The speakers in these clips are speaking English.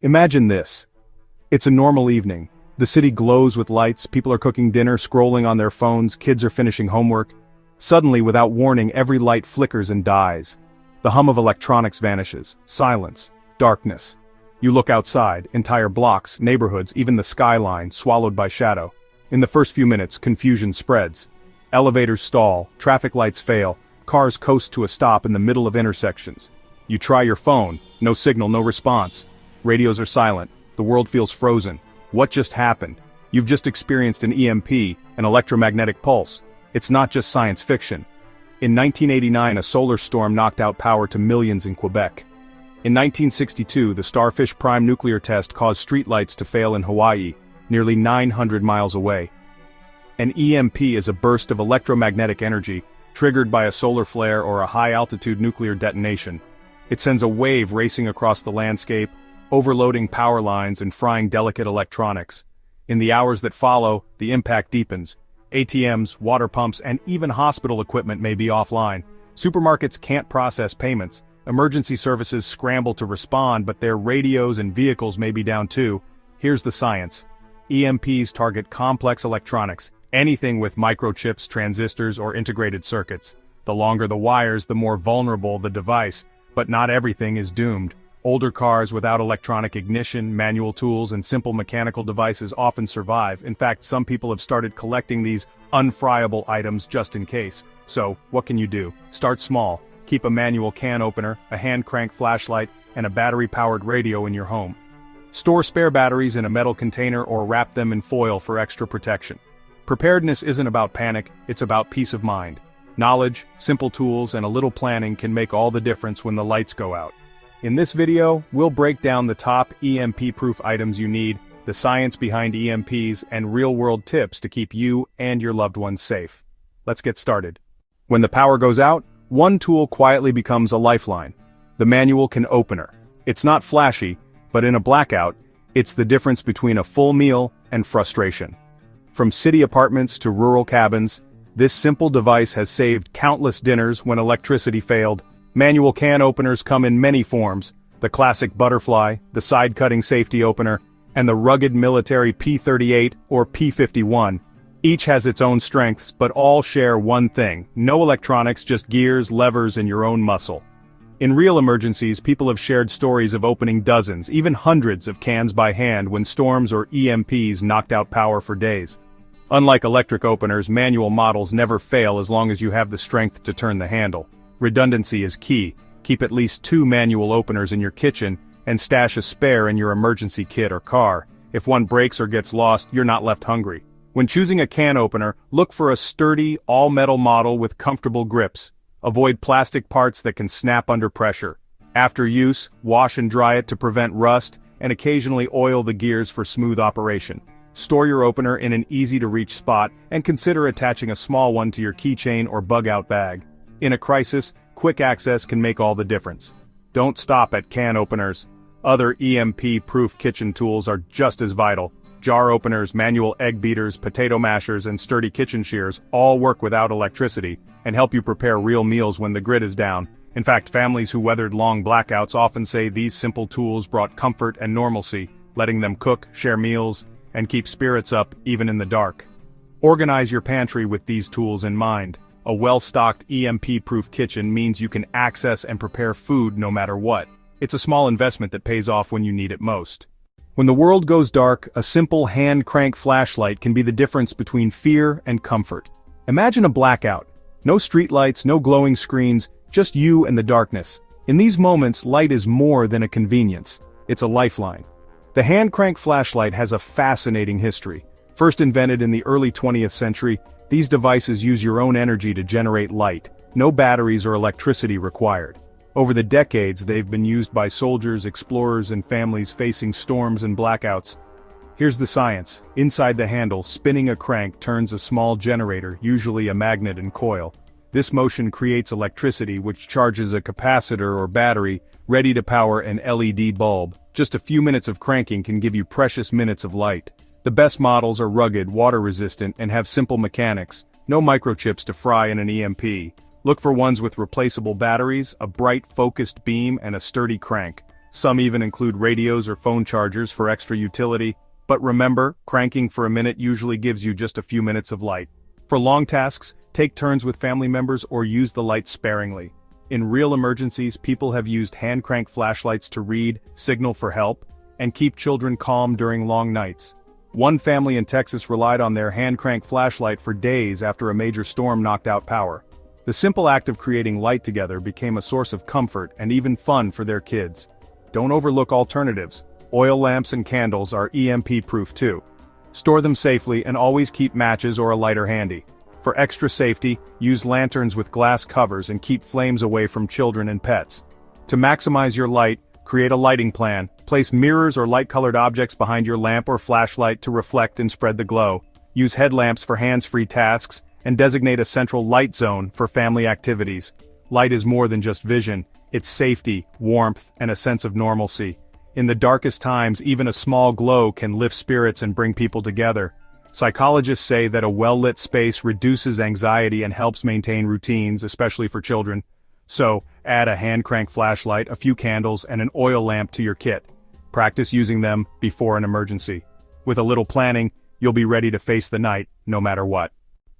Imagine this. It's a normal evening. The city glows with lights, people are cooking dinner, scrolling on their phones, kids are finishing homework. Suddenly, without warning, every light flickers and dies. The hum of electronics vanishes. Silence. Darkness. You look outside, entire blocks, neighborhoods, even the skyline, swallowed by shadow. In the first few minutes, confusion spreads. Elevators stall, traffic lights fail, cars coast to a stop in the middle of intersections. You try your phone, no signal, no response. Radios are silent, the world feels frozen. What just happened? You've just experienced an EMP, an electromagnetic pulse. It's not just science fiction. In 1989, a solar storm knocked out power to millions in Quebec. In 1962, the Starfish Prime nuclear test caused streetlights to fail in Hawaii, nearly 900 miles away. An EMP is a burst of electromagnetic energy, triggered by a solar flare or a high-altitude nuclear detonation. It sends a wave racing across the landscape, overloading power lines and frying delicate electronics. In the hours that follow, the impact deepens. ATMs, water pumps, and even hospital equipment may be offline. Supermarkets can't process payments. Emergency services scramble to respond, but their radios and vehicles may be down too. Here's the science. EMPs target complex electronics, anything with microchips, transistors, or integrated circuits. The longer the wires, the more vulnerable the device, but not everything is doomed. Older cars without electronic ignition, manual tools, and simple mechanical devices often survive. In fact, some people have started collecting these unfriable items just in case. So, what can you do? Start small. Keep a manual can opener, a hand-crank flashlight, and a battery-powered radio in your home. Store spare batteries in a metal container or wrap them in foil for extra protection. Preparedness isn't about panic, it's about peace of mind. Knowledge, simple tools, and a little planning can make all the difference when the lights go out. In this video, we'll break down the top EMP-proof items you need, the science behind EMPs, and real-world tips to keep you and your loved ones safe. Let's get started. When the power goes out, one tool quietly becomes a lifeline: the manual can opener. It's not flashy, but in a blackout, it's the difference between a full meal and frustration. From city apartments to rural cabins, this simple device has saved countless dinners when electricity failed. Manual can openers come in many forms: the classic butterfly, the side-cutting safety opener, and the rugged military P38 or P51. Each has its own strengths, but all share one thing: no electronics, just gears, levers, and your own muscle. In real emergencies, people have shared stories of opening dozens, even hundreds of cans by hand when storms or EMPs knocked out power for days. Unlike electric openers, manual models never fail as long as you have the strength to turn the handle. Redundancy is key. Keep at least 2 manual openers in your kitchen, and stash a spare in your emergency kit or car. If one breaks or gets lost, you're not left hungry. When choosing a can opener, look for a sturdy, all-metal model with comfortable grips. Avoid plastic parts that can snap under pressure. After use, wash and dry it to prevent rust, and occasionally oil the gears for smooth operation. Store your opener in an easy-to-reach spot, and consider attaching a small one to your keychain or bug-out bag. In a crisis, quick access can make all the difference. Don't stop at can openers. Other EMP-proof kitchen tools are just as vital. Jar openers, manual egg beaters, potato mashers, and sturdy kitchen shears all work without electricity and help you prepare real meals when the grid is down. In fact, families who weathered long blackouts often say these simple tools brought comfort and normalcy, letting them cook, share meals, and keep spirits up even in the dark. Organize your pantry with these tools in mind. A well-stocked EMP-proof kitchen means you can access and prepare food no matter what. It's a small investment that pays off when you need it most. When the world goes dark, a simple hand-crank flashlight can be the difference between fear and comfort. Imagine a blackout. No streetlights, no glowing screens, just you and the darkness. In these moments, light is more than a convenience. It's a lifeline. The hand-crank flashlight has a fascinating history. First invented in the early 20th century, these devices use your own energy to generate light, no batteries or electricity required. Over the decades, they've been used by soldiers, explorers, and families facing storms and blackouts. Here's the science. Inside the handle, spinning a crank turns a small generator, usually a magnet and coil. This motion creates electricity, which charges a capacitor or battery, ready to power an LED bulb. Just a few minutes of cranking can give you precious minutes of light. The best models are rugged, water-resistant, and have simple mechanics. No microchips to fry in an EMP. Look for ones with replaceable batteries, a bright, focused beam, and a sturdy crank. Some even include radios or phone chargers for extra utility. But remember, cranking for a minute usually gives you just a few minutes of light. For long tasks, take turns with family members or use the light sparingly. In real emergencies, people have used hand crank flashlights to read, signal for help, and keep children calm during long nights. One family in Texas relied on their hand crank flashlight for days after a major storm knocked out power. The simple act of creating light together became a source of comfort and even fun for their kids. Don't overlook alternatives. Oil lamps and candles are EMP-proof too. Store them safely and always keep matches or a lighter handy. For extra safety, use lanterns with glass covers and keep flames away from children and pets. To maximize your light, create a lighting plan. Place mirrors or light-colored objects behind your lamp or flashlight to reflect and spread the glow. Use headlamps for hands-free tasks, and designate a central light zone for family activities. Light is more than just vision, it's safety, warmth, and a sense of normalcy. In the darkest times, even a small glow can lift spirits and bring people together. Psychologists say that a well-lit space reduces anxiety and helps maintain routines, especially for children. So, add a hand crank flashlight, a few candles, and an oil lamp to your kit. Practice using them before an emergency. With a little planning, you'll be ready to face the night, no matter what.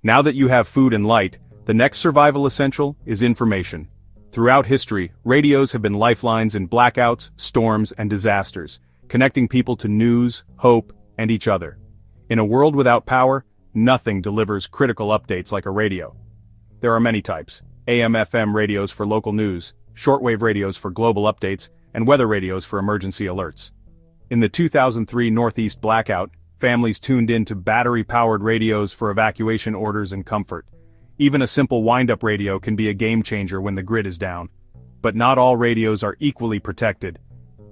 Now that you have food and light, the next survival essential is information. Throughout history, radios have been lifelines in blackouts, storms, and disasters, connecting people to news, hope, and each other. In a world without power, nothing delivers critical updates like a radio. There are many types: AM/FM radios for local news, shortwave radios for global updates, and weather radios for emergency alerts. In the 2003 Northeast blackout, families tuned in to battery-powered radios for evacuation orders and comfort. Even a simple wind-up radio can be a game-changer when the grid is down. But not all radios are equally protected.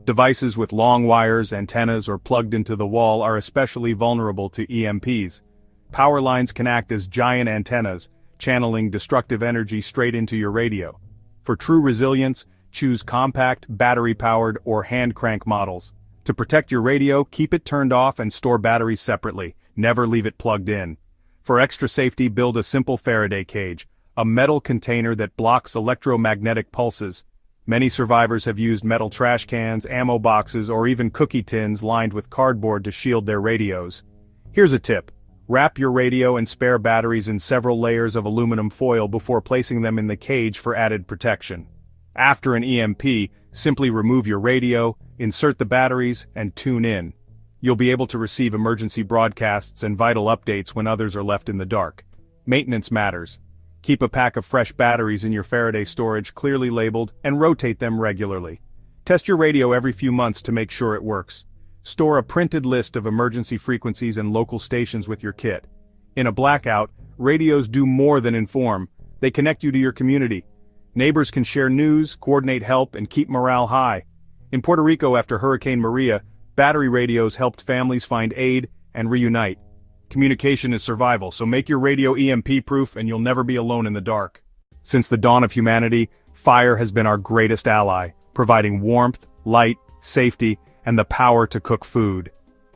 Devices with long wires, antennas, or plugged into the wall are especially vulnerable to EMPs. Power lines can act as giant antennas, channeling destructive energy straight into your radio. For true resilience, choose compact, battery-powered, or hand-crank models. To protect your radio, keep it turned off and store batteries separately. Never leave it plugged in. For extra safety, build a simple Faraday cage, a metal container that blocks electromagnetic pulses. Many survivors have used metal trash cans, ammo boxes, or even cookie tins lined with cardboard to shield their radios. Here's a tip: wrap your radio and spare batteries in several layers of aluminum foil before placing them in the cage for added protection. After an EMP, simply remove your radio, insert the batteries, and tune in. You'll be able to receive emergency broadcasts and vital updates when others are left in the dark. Maintenance matters. Keep a pack of fresh batteries in your Faraday storage, clearly labeled, and rotate them regularly. Test your radio every few months to make sure it works. Store a printed list of emergency frequencies and local stations with your kit. In a blackout, radios do more than inform. They connect you to your community. Neighbors can share news, coordinate help, and keep morale high. In Puerto Rico after Hurricane Maria, battery radios helped families find aid and reunite. Communication is survival, so make your radio EMP-proof and you'll never be alone in the dark. Since the dawn of humanity, fire has been our greatest ally, providing warmth, light, safety, and the power to cook food.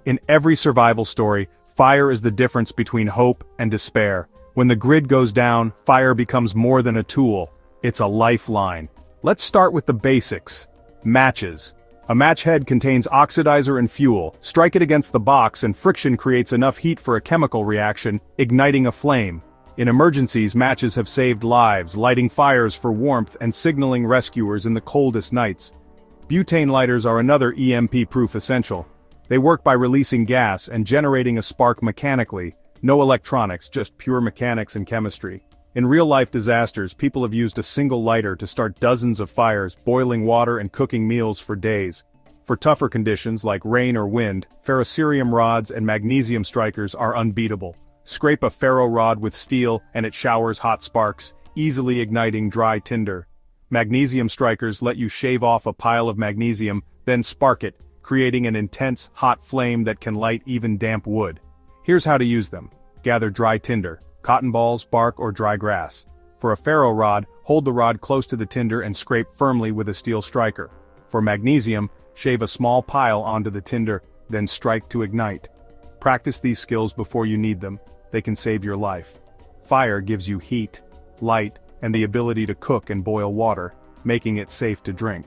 In every survival story, fire is the difference between hope and despair. When the grid goes down, fire becomes more than a tool. It's a lifeline. Let's start with the basics. Matches. A match head contains oxidizer and fuel. Strike it against the box and friction creates enough heat for a chemical reaction, igniting a flame. In emergencies, matches have saved lives, lighting fires for warmth and signaling rescuers in the coldest nights. Butane lighters are another EMP-proof essential. They work by releasing gas and generating a spark mechanically. No electronics, just pure mechanics and chemistry. In real-life disasters, people have used a single lighter to start dozens of fires, boiling water and cooking meals for days. For tougher conditions like rain or wind, ferrocerium rods and magnesium strikers are unbeatable. Scrape a ferro rod with steel and it showers hot sparks, easily igniting dry tinder. Magnesium strikers let you shave off a pile of magnesium, then spark it, creating an intense, hot flame that can light even damp wood. Here's how to use them. Gather dry tinder, cotton balls, bark, or dry grass. For a ferro rod, hold the rod close to the tinder and scrape firmly with a steel striker. For magnesium, shave a small pile onto the tinder, then strike to ignite. Practice these skills before you need them. They can save your life. Fire gives you heat, light, and the ability to cook and boil water, making it safe to drink.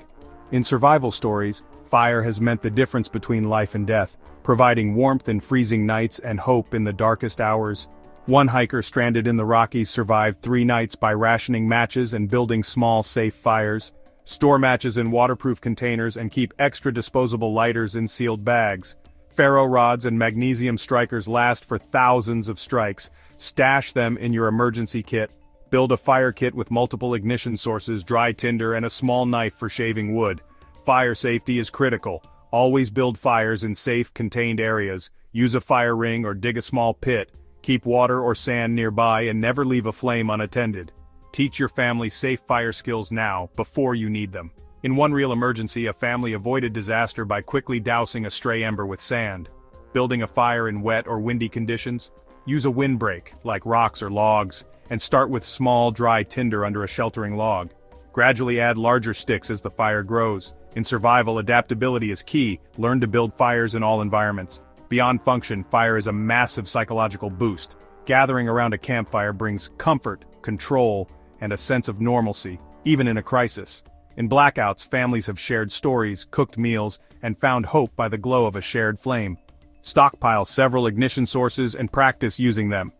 In survival stories, Fire has meant the difference between life and death, providing warmth in freezing nights and hope in the darkest hours. One hiker stranded in the Rockies survived 3 nights by rationing matches and building small, safe fires. Store matches in waterproof containers and keep extra disposable lighters in sealed bags. Ferro rods and magnesium strikers last for thousands of strikes. Stash them in your emergency kit. Build a fire kit with multiple ignition sources, dry tinder, and a small knife for shaving wood. Fire safety is critical. Always build fires in safe, contained areas. Use a fire ring or dig a small pit. Keep water or sand nearby and never leave a flame unattended. Teach your family safe fire skills now, before you need them. In one real emergency, a family avoided disaster by quickly dousing a stray ember with sand. Building a fire in wet or windy conditions? Use a windbreak, like rocks or logs, and start with small, dry tinder under a sheltering log. Gradually add larger sticks as the fire grows. In survival, adaptability is key. Learn to build fires in all environments. Beyond function, fire is a massive psychological boost. Gathering around a campfire brings comfort, control, and a sense of normalcy, even in a crisis. In blackouts, families have shared stories, cooked meals, and found hope by the glow of a shared flame. Stockpile several ignition sources and practice using them.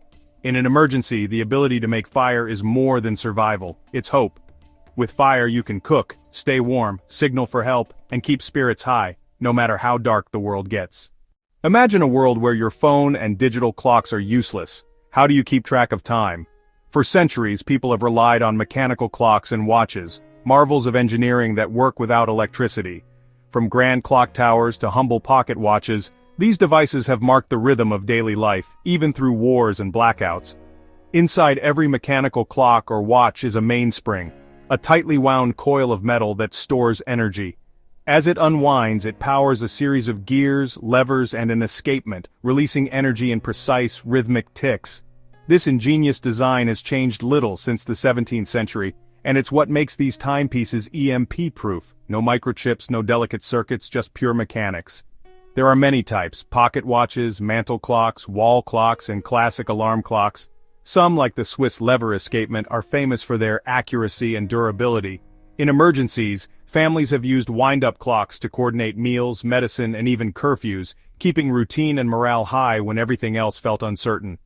In an emergency, the ability to make fire is more than survival, it's hope. With fire you can cook, stay warm, signal for help, and keep spirits high, no matter how dark the world gets. Imagine a world where your phone and digital clocks are useless. How do you keep track of time? For centuries, people have relied on mechanical clocks and watches, marvels of engineering that work without electricity. From grand clock towers to humble pocket watches, these devices have marked the rhythm of daily life, even through wars and blackouts. Inside every mechanical clock or watch is a mainspring, a tightly wound coil of metal that stores energy. As it unwinds, it powers a series of gears, levers, and an escapement, releasing energy in precise, rhythmic ticks. This ingenious design has changed little since the 17th century, and it's what makes these timepieces EMP-proof. No microchips, no delicate circuits, just pure mechanics. There are many types: pocket watches, mantle clocks, wall clocks, and classic alarm clocks. Some, like the Swiss lever escapement, are famous for their accuracy and durability. In emergencies, families have used wind-up clocks to coordinate meals, medicine, and even curfews, keeping routine and morale high when everything else felt uncertain.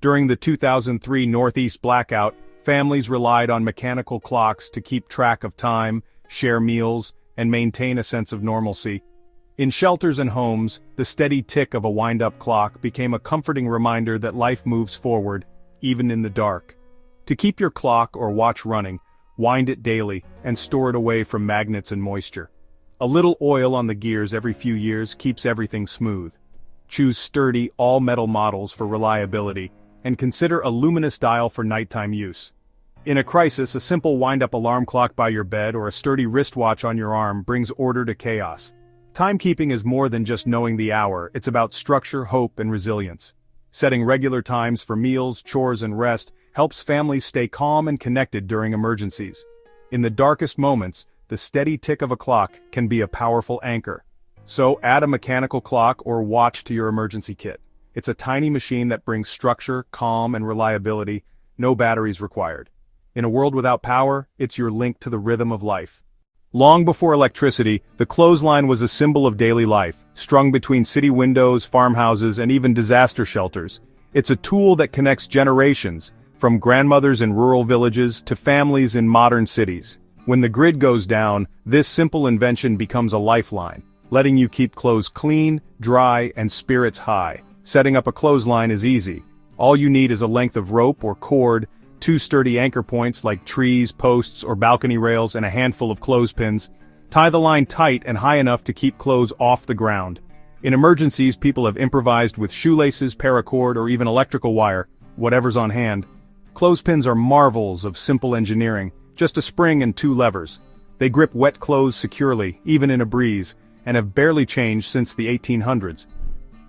During the 2003 Northeast blackout, families relied on mechanical clocks to keep track of time, share meals, and maintain a sense of normalcy. In shelters and homes, the steady tick of a wind-up clock became a comforting reminder that life moves forward, even in the dark. To keep your clock or watch running, wind it daily, and store it away from magnets and moisture. A little oil on the gears every few years keeps everything smooth. Choose sturdy, all-metal models for reliability, and consider a luminous dial for nighttime use. In a crisis, a simple wind-up alarm clock by your bed or a sturdy wristwatch on your arm brings order to chaos. Timekeeping is more than just knowing the hour, it's about structure, hope, and resilience. Setting regular times for meals, chores, and rest helps families stay calm and connected during emergencies. In the darkest moments, the steady tick of a clock can be a powerful anchor. So add a mechanical clock or watch to your emergency kit. It's a tiny machine that brings structure, calm, and reliability, no batteries required. In a world without power, it's your link to the rhythm of life. Long before electricity, the clothesline was a symbol of daily life, strung between city windows, farmhouses, and even disaster shelters. It's a tool that connects generations, from grandmothers in rural villages to families in modern cities. When the grid goes down, this simple invention becomes a lifeline, letting you keep clothes clean, dry, and spirits high. Setting up a clothesline is easy. All you need is a length of rope or cord, 2 sturdy anchor points like trees, posts, or balcony rails, and a handful of clothespins. Tie the line tight and high enough to keep clothes off the ground. In emergencies, people have improvised with shoelaces, paracord, or even electrical wire, whatever's on hand. Clothespins are marvels of simple engineering, just a spring and 2 levers. They grip wet clothes securely, even in a breeze, and have barely changed since the 1800s.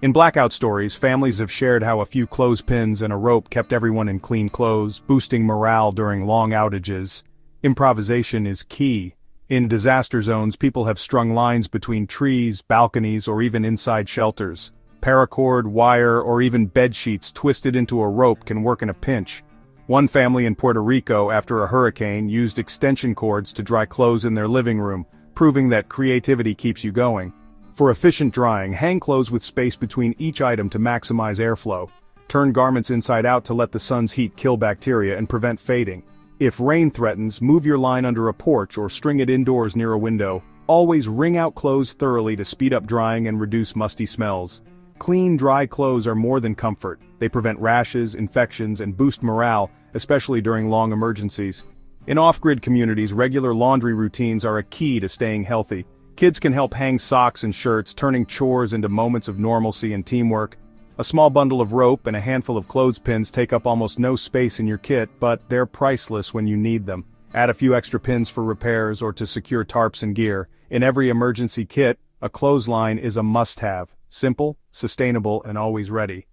In blackout stories, families have shared how a few clothespins and a rope kept everyone in clean clothes, boosting morale during long outages. Improvisation is key. In disaster zones, people have strung lines between trees, balconies, or even inside shelters. Paracord, wire, or even bed sheets twisted into a rope can work in a pinch. One family in Puerto Rico, after a hurricane, used extension cords to dry clothes in their living room, proving that creativity keeps you going. For efficient drying, hang clothes with space between each item to maximize airflow. Turn garments inside out to let the sun's heat kill bacteria and prevent fading. If rain threatens, move your line under a porch or string it indoors near a window. Always wring out clothes thoroughly to speed up drying and reduce musty smells. Clean, dry clothes are more than comfort. They prevent rashes, infections, and boost morale, especially during long emergencies. In off-grid communities, regular laundry routines are a key to staying healthy. Kids can help hang socks and shirts, turning chores into moments of normalcy and teamwork. A small bundle of rope and a handful of clothespins take up almost no space in your kit, but they're priceless when you need them. Add a few extra pins for repairs or to secure tarps and gear. In every emergency kit, a clothesline is a must-have. Simple, sustainable, and always ready.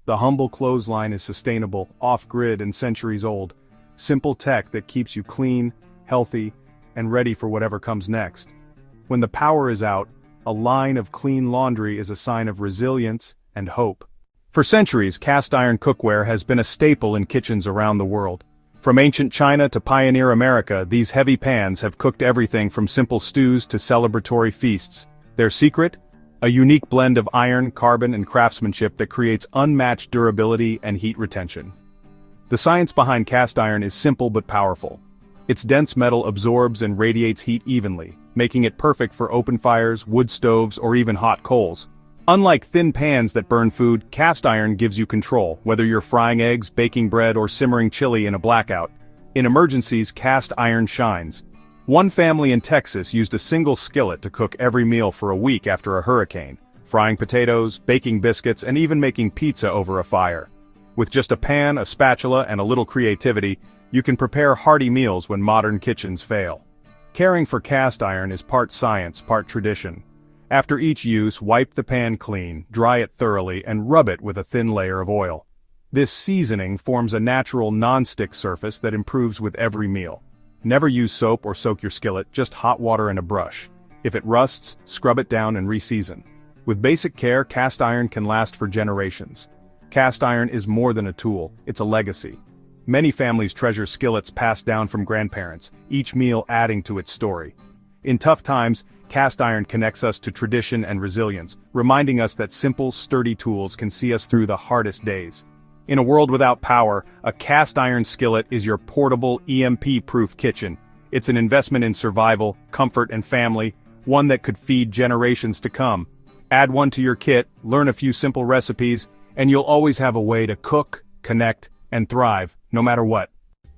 The humble clothesline is sustainable, off-grid, and centuries old. Simple tech that keeps you clean, healthy, and ready for whatever comes next. When the power is out, a line of clean laundry is a sign of resilience and hope. For centuries, cast-iron cookware has been a staple in kitchens around the world. From ancient China to pioneer America, these heavy pans have cooked everything from simple stews to celebratory feasts. Their secret? A unique blend of iron, carbon, and craftsmanship that creates unmatched durability and heat retention. The science behind cast iron is simple but powerful. Its dense metal absorbs and radiates heat evenly, making it perfect for open fires, wood stoves, or even hot coals. Unlike thin pans that burn food, cast iron gives you control, whether you're frying eggs, baking bread, or simmering chili in a blackout. In emergencies, cast iron shines. One family in Texas used a single skillet to cook every meal for a week after a hurricane, frying potatoes, baking biscuits, and even making pizza over a fire. With just a pan, a spatula, and a little creativity, you can prepare hearty meals when modern kitchens fail. Caring for cast iron is part science, part tradition. After each use, wipe the pan clean, dry it thoroughly, and rub it with a thin layer of oil. This seasoning forms a natural non-stick surface that improves with every meal. Never use soap or soak your skillet, just hot water and a brush. If it rusts, scrub it down and re-season. With basic care, cast iron can last for generations. Cast iron is more than a tool, it's a legacy. Many families treasure skillets passed down from grandparents, each meal adding to its story. In tough times, cast iron connects us to tradition and resilience, reminding us that simple, sturdy tools can see us through the hardest days. In a world without power, a cast iron skillet is your portable, EMP-proof kitchen. It's an investment in survival, comfort, and family, one that could feed generations to come. Add one to your kit, learn a few simple recipes, and you'll always have a way to cook, connect, and thrive, no matter what.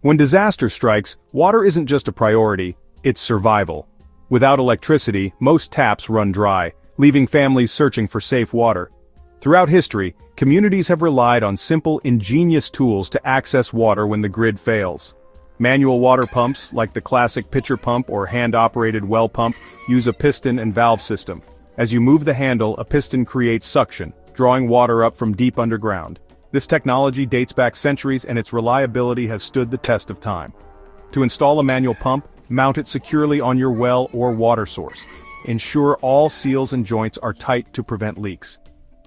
When disaster strikes, water isn't just a priority, it's survival. Without electricity, most taps run dry, leaving families searching for safe water. Throughout history, communities have relied on simple, ingenious tools to access water when the grid fails. Manual water pumps, like the classic pitcher pump or hand-operated well pump, use a piston and valve system. As you move the handle, a piston creates suction, drawing water up from deep underground. This technology dates back centuries and its reliability has stood the test of time. To install a manual pump, mount it securely on your well or water source. Ensure all seals and joints are tight to prevent leaks.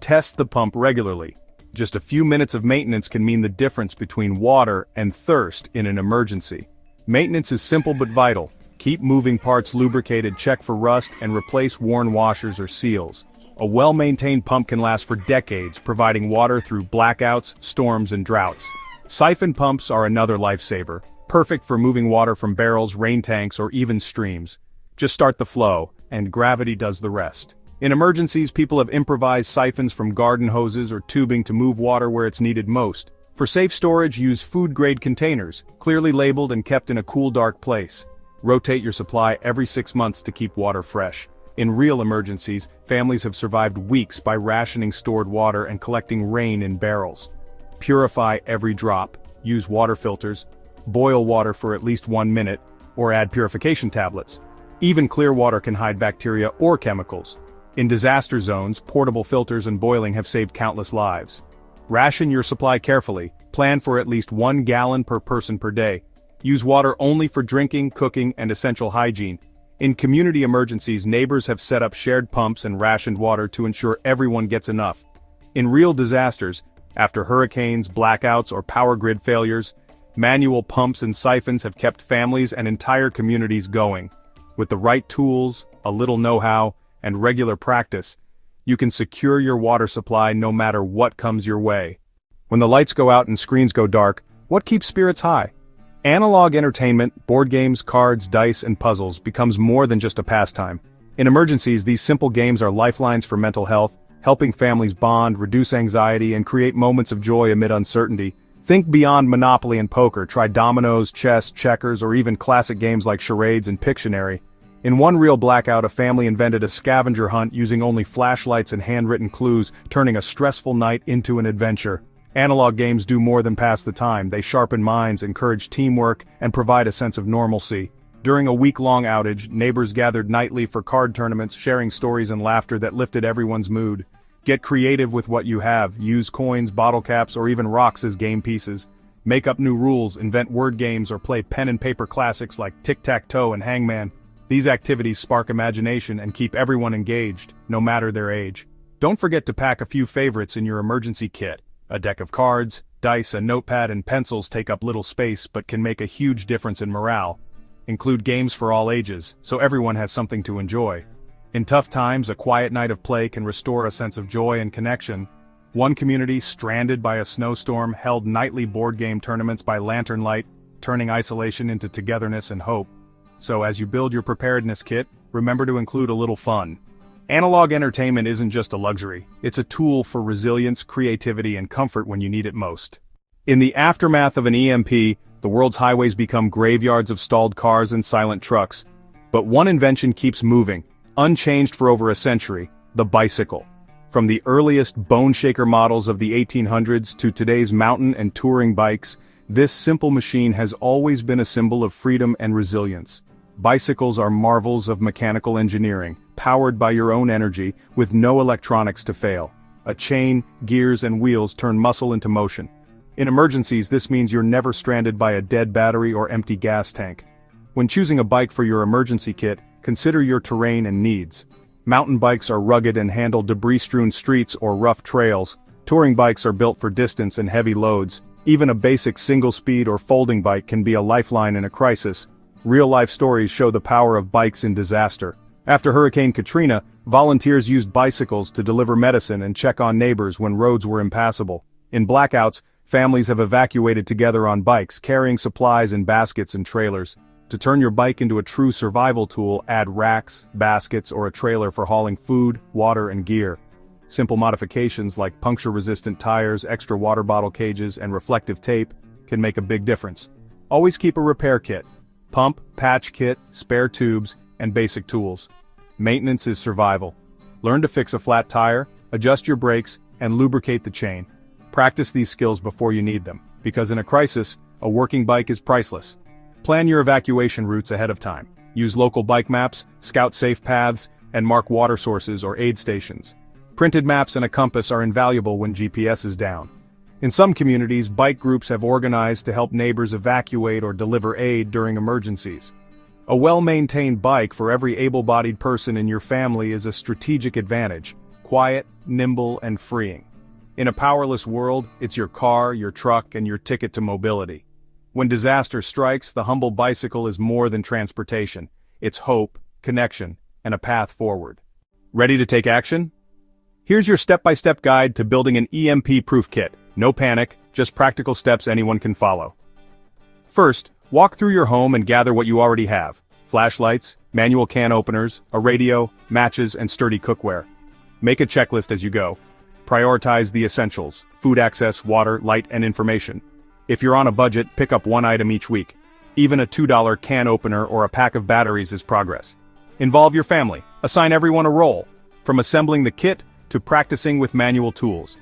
Test the pump regularly. Just a few minutes of maintenance can mean the difference between water and thirst in an emergency. Maintenance is simple but vital. Keep moving parts lubricated, check for rust, and replace worn washers or seals. A well-maintained pump can last for decades, providing water through blackouts, storms, and droughts. Siphon pumps are another lifesaver, perfect for moving water from barrels, rain tanks, or even streams. Just start the flow, and gravity does the rest. In emergencies, people have improvised siphons from garden hoses or tubing to move water where it's needed most. For safe storage, use food-grade containers, clearly labeled and kept in a cool, dark place. Rotate your supply every 6 months to keep water fresh. In real emergencies, families have survived weeks by rationing stored water and collecting rain in barrels. Purify every drop, use water filters, boil water for at least 1 minute, or add purification tablets. Even clear water can hide bacteria or chemicals. In disaster zones, portable filters and boiling have saved countless lives. Ration your supply carefully, plan for at least 1 gallon per person per day. Use water only for drinking, cooking, and essential hygiene. In community emergencies, neighbors have set up shared pumps and rationed water to ensure everyone gets enough. In real disasters, after hurricanes, blackouts, or power grid failures, manual pumps and siphons have kept families and entire communities going. With the right tools, a little know-how, and regular practice, you can secure your water supply no matter what comes your way. When the lights go out and screens go dark, what keeps spirits high? Analog entertainment, board games, cards, dice, and puzzles becomes more than just a pastime. In emergencies, these simple games are lifelines for mental health, helping families bond, reduce anxiety, and create moments of joy amid uncertainty. Think beyond Monopoly and poker, try dominoes, chess, checkers, or even classic games like charades and Pictionary. In one real blackout, a family invented a scavenger hunt using only flashlights and handwritten clues, turning a stressful night into an adventure. Analog games do more than pass the time. They sharpen minds, encourage teamwork, and provide a sense of normalcy. During a week-long outage, neighbors gathered nightly for card tournaments, sharing stories and laughter that lifted everyone's mood. Get creative with what you have. Use coins, bottle caps, or even rocks as game pieces. Make up new rules, invent word games, or play pen and paper classics like tic-tac-toe and hangman. These activities spark imagination and keep everyone engaged, no matter their age. Don't forget to pack a few favorites in your emergency kit. A deck of cards, dice, a notepad, and pencils take up little space but can make a huge difference in morale. Include games for all ages, so everyone has something to enjoy. In tough times, a quiet night of play can restore a sense of joy and connection. One community, stranded by a snowstorm, held nightly board game tournaments by lantern light, turning isolation into togetherness and hope. So as you build your preparedness kit, remember to include a little fun. Analog entertainment isn't just a luxury, it's a tool for resilience, creativity, and comfort when you need it most. In the aftermath of an EMP, the world's highways become graveyards of stalled cars and silent trucks. But one invention keeps moving, unchanged for over a century: the bicycle. From the earliest bone-shaker models of the 1800s to today's mountain and touring bikes, this simple machine has always been a symbol of freedom and resilience. Bicycles are marvels of mechanical engineering, powered by your own energy, with no electronics to fail. A chain, gears, and wheels turn muscle into motion. In emergencies, this means you're never stranded by a dead battery or empty gas tank. When choosing a bike for your emergency kit, consider your terrain and needs. Mountain bikes are rugged and handle debris-strewn streets or rough trails. Touring bikes are built for distance and heavy loads. Even a basic single-speed or folding bike can be a lifeline in a crisis. Real-life stories show the power of bikes in disaster. After Hurricane Katrina, volunteers used bicycles to deliver medicine and check on neighbors when roads were impassable. In blackouts, families have evacuated together on bikes, carrying supplies in baskets and trailers. To turn your bike into a true survival tool, add racks, baskets, or a trailer for hauling food, water, and gear. Simple modifications like puncture-resistant tires, extra water bottle cages, and reflective tape can make a big difference. Always keep a repair kit. Pump, patch kit, spare tubes, and basic tools. Maintenance is survival. Learn to fix a flat tire, adjust your brakes, and lubricate the chain. Practice these skills before you need them, because in a crisis, a working bike is priceless. Plan your evacuation routes ahead of time. Use local bike maps, scout safe paths, and mark water sources or aid stations. Printed maps and a compass are invaluable when GPS is down. In some communities, bike groups have organized to help neighbors evacuate or deliver aid during emergencies. A well-maintained bike for every able-bodied person in your family is a strategic advantage: quiet, nimble, and freeing. In a powerless world, it's your car, your truck, and your ticket to mobility. When disaster strikes, the humble bicycle is more than transportation. It's hope, connection, and a path forward. Ready to take action? Here's your step-by-step guide to building an EMP-proof kit. No panic, just practical steps anyone can follow. First, walk through your home and gather what you already have: flashlights, manual can openers, a radio, matches, and sturdy cookware. Make a checklist as you go. Prioritize the essentials: food access, water, light, and information. If you're on a budget, pick up one item each week. Even a $2 can opener or a pack of batteries is progress. Involve your family. Assign everyone a role, from assembling the kit to practicing with manual tools.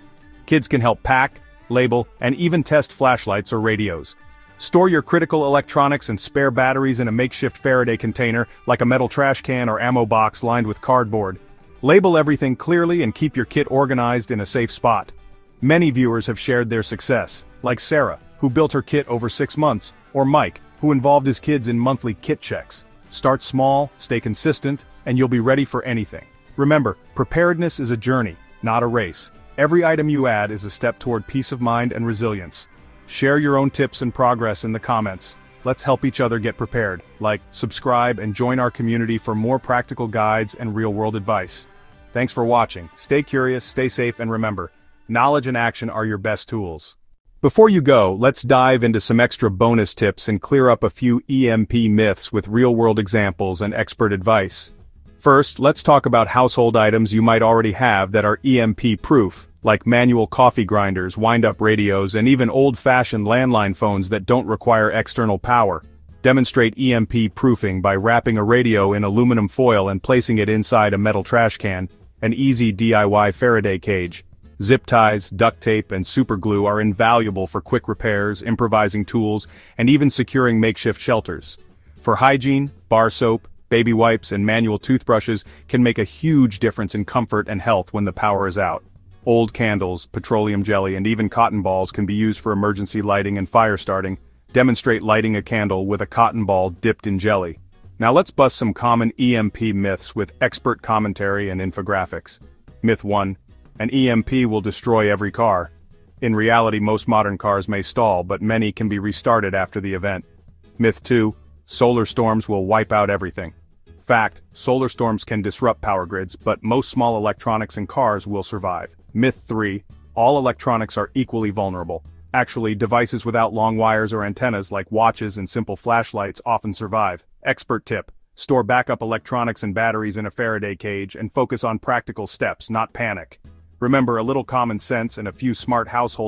Kids can help pack, label, and even test flashlights or radios. Store your critical electronics and spare batteries in a makeshift Faraday container, like a metal trash can or ammo box lined with cardboard. Label everything clearly and keep your kit organized in a safe spot. Many viewers have shared their success, like Sarah, who built her kit over 6 months, or Mike, who involved his kids in monthly kit checks. Start small, stay consistent, and you'll be ready for anything. Remember, preparedness is a journey, not a race. Every item you add is a step toward peace of mind and resilience. Share your own tips and progress in the comments. let's help each other get prepared. Like, subscribe, and join our community for more practical guides and real-world advice. Thanks for watching. Stay curious, stay safe, and remember, knowledge and action are your best tools. Before you go, let's dive into some extra bonus tips and clear up a few EMP myths with real-world examples and expert advice. First, let's talk about household items you might already have that are EMP-proof, like manual coffee grinders, wind-up radios, and even old-fashioned landline phones that don't require external power. Demonstrate EMP proofing by wrapping a radio in aluminum foil and placing it inside a metal trash can, an easy DIY Faraday cage. Zip ties, duct tape, and super glue are invaluable for quick repairs, improvising tools, and even securing makeshift shelters. For hygiene, bar soap, baby wipes, and manual toothbrushes can make a huge difference in comfort and health when the power is out. Old candles, petroleum jelly, and even cotton balls can be used for emergency lighting and fire starting. Demonstrate lighting a candle with a cotton ball dipped in jelly. Now let's bust some common EMP myths with expert commentary and infographics. Myth 1. An EMP will destroy every car. In reality, most modern cars may stall, but many can be restarted after the event. Myth 2. Solar storms will wipe out everything. Fact, solar storms can disrupt power grids, but most small electronics and cars will survive. Myth 3. All electronics are equally vulnerable. Actually, devices without long wires or antennas like watches and simple flashlights often survive. Expert tip. Store backup electronics and batteries in a Faraday cage and focus on practical steps, not panic. Remember, a little common sense and a few smart household